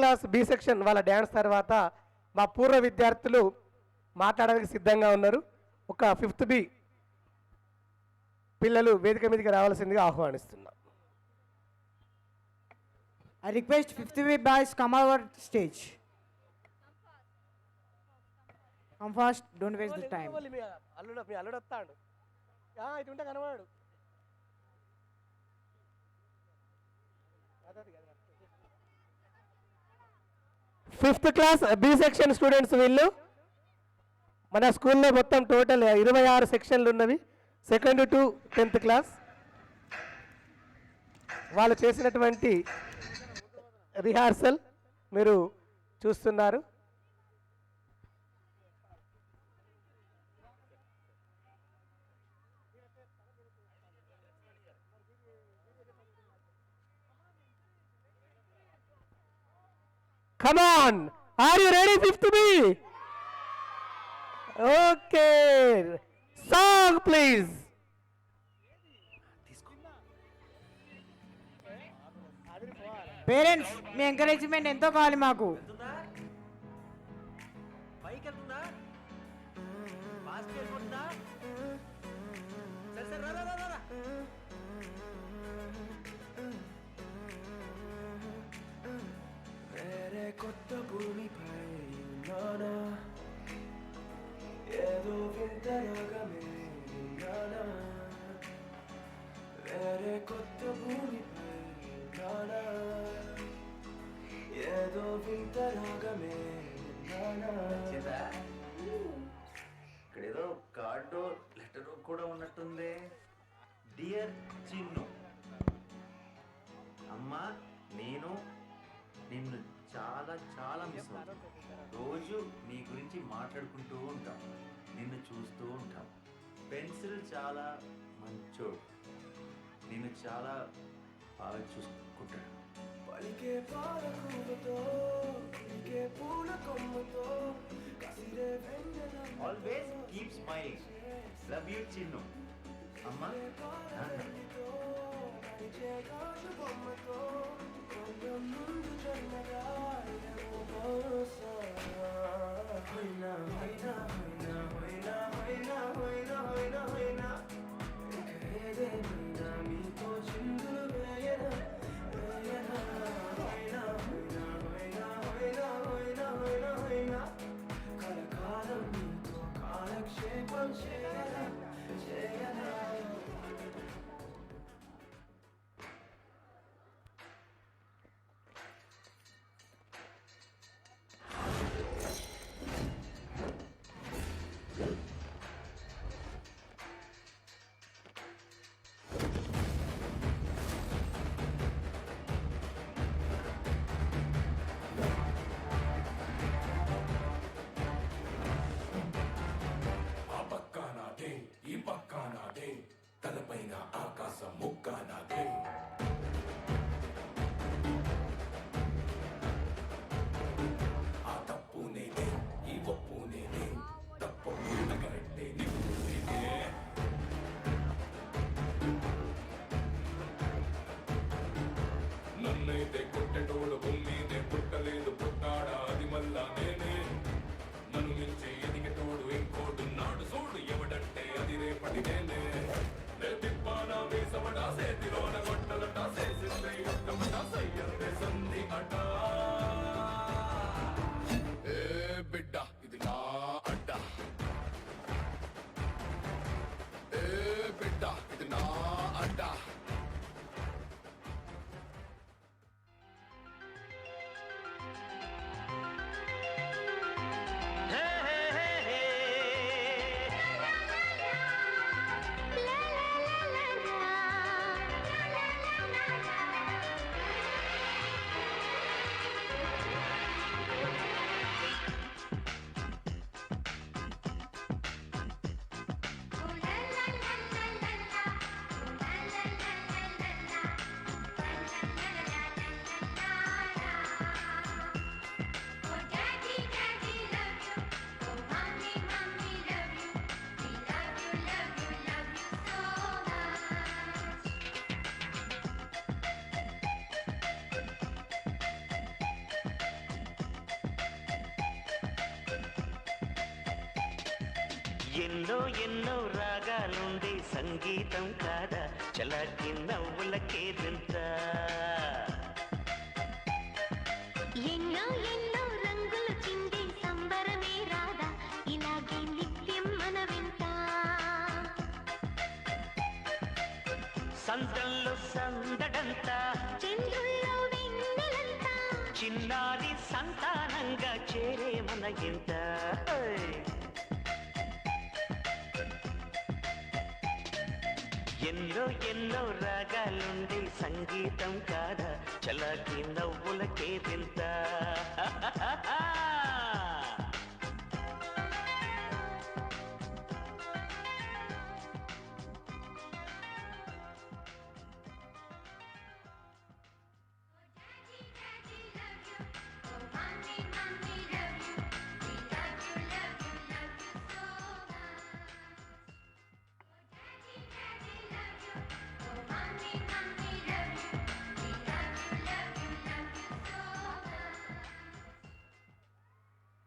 Class B section వాళ్ళ dance తర్వాత మా పూర్వ విద్యార్థులు మాట్లాడడానికి సిద్ధంగా ఉన్నారు. ఒక 5th బి పిల్లలు వేదిక మీదకి రావాల్సిందిగా ఆహ్వానిస్తున్నాం. I request 5th B boys come over stage. Come fast, don't waste the time. అల్లుడు వస్తాడు ఇటు ఉంటే కనవాడు. Fifth class B section students వీళ్ళు. మన స్కూల్లో మొత్తం టోటల్ 26 సెక్షన్లు ఉన్నవి. 2nd to 10th క్లాస్ వాళ్ళు చేసినటువంటి రిహార్సల్ మీరు చూస్తున్నారు. Come on, are you ready 5th B? Okay, song please. Parents, me encouragement ఎంతో కావాలి మాకు. కొత్త భూమిపై నానా ఏదో వింత రాగమే నానా వేరే కొత్త భూమిపై నానా ఏదో వింత రాగమే నానా. ఇక్కడేదో కార్డు లెటర్ కూడా ఉన్నట్టుంది. డియర్ చిన్ను, అమ్మా నేను నిన్ను చాలా చాలా మిస్ అవుతాను. రోజు నీ గురించి మాట్లాడుకుంటూ ఉంటాం, నిన్ను చూస్తూ ఉంటాం. పెన్సిల్ చాలా మంచోడు, నిన్ను చాలా బాగా చూసుకుంటాడు. పలికే పాలకూరతో పలికే పూల కొమ్మతో కసిరే వెన్నెల always keep smiling. Love you Chinnu. అమ్మా బొమ్మతో ముందు జన్మగా హైనా హైనా హైనా హైనా హైనా హైనా హైనా హైనా ఏదేమైనా మీతో చిందులు వేయనా వేయనా హైనా హైనా హైనా హైనా హైనా హైనా హైనా కలకాలం మీతో కాలక్షేపం చేయనా చేయనా ఎన్నో ఎన్నో రాగాలుండే సంగీతం కాదా చలాకి నవ్వులకేదింత ఎన్నో ఎన్నో రంగులు చిందే సంబరమే రాదా ఇలాగే నిత్యం మన వింట సందల్లో సందడంతా చంద్రుల్లో వెన్నెలంతా చిన్నారి సంతానంగా చేరే మన ఇంత ఎన్నో ఎన్నో రాగాలుండే సంగీతం కాదా చలాకి నవ్వులకే వింత